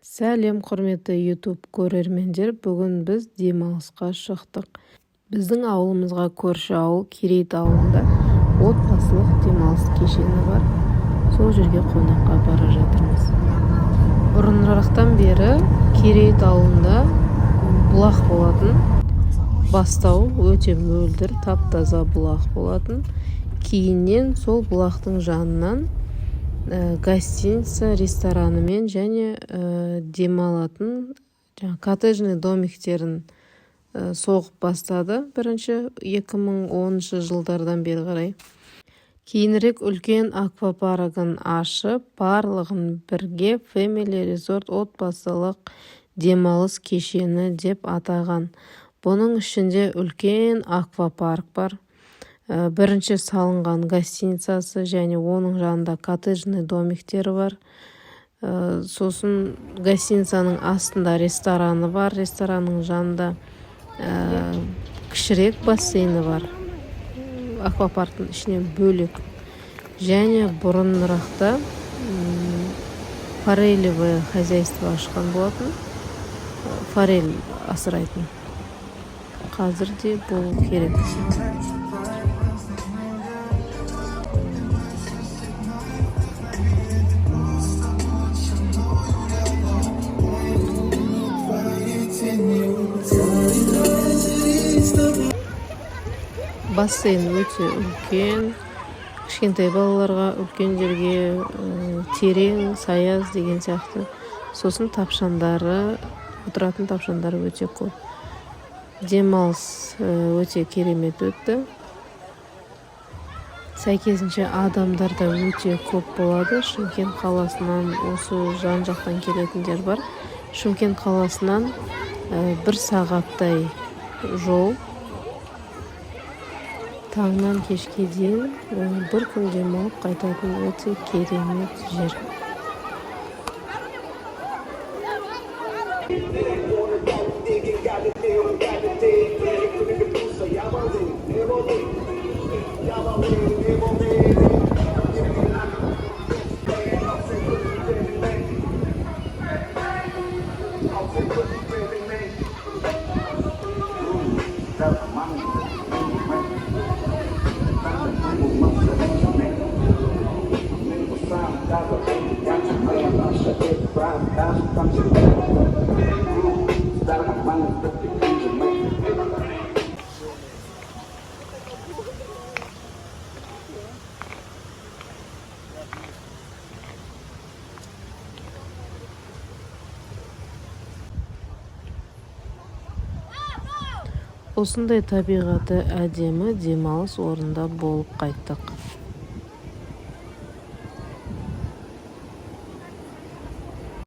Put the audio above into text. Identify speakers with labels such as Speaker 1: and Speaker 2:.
Speaker 1: Сәлем құрметті YouTube көрермендер, бүгін біз демалысқа шықтық. Біздің ауылымызға көрші ауыл Керейт ауылында отбасылық демалыс кешені бар. Сол жерге қонаққа бара жатырмыз. Бұрынырақтан бері Керейт ауылында бұлақ болатын. Бастау өте мөлдір, тап-таза бұлақ болатын. Кейіннен сол бұлақтың жанынан гостиница, ресторанымен және демалатын коттеджный домиктерін соғып бастады. Бірінші 2010 жылдардан бері қарай. Кейінірек үлкен аквапаркын ашып, барлығын бірге Family Resort отбасылық демалыс кешені деп атаған. Бұның ішінде үлкен аквапарк бар. Бірінші салынған гостиницасы және оның жанында коттеджный домиктері бар. Сосын гостиницаның астында рестораны бар. Ресторанның жанында кішірек бассейні бар. Аквапарктың ішінен бөлек. Және бұрынырақта форелевое хозяйство ашқан болатын. Форель асырайтын. Қазір де бұл керек. Бассейн өте үлкен, кішкентай балаларға үлкен жерге терең, саяз деген сияқты. Сосын тапшандары, отыратын тапшандары өте көп. Демалыс өте керемет өтті. Сәйкесінше адамдар да өте көп болады. Шымкент қаласынан осы жан-жақтан келетіндер бар. Шымкент қаласынан 1 сағаттай жол. Таңнан кешке дейін бір күн демалып қайтатын өте керемет жер. Осындай табиғаты әдемі демалыс орнында болып қайттық.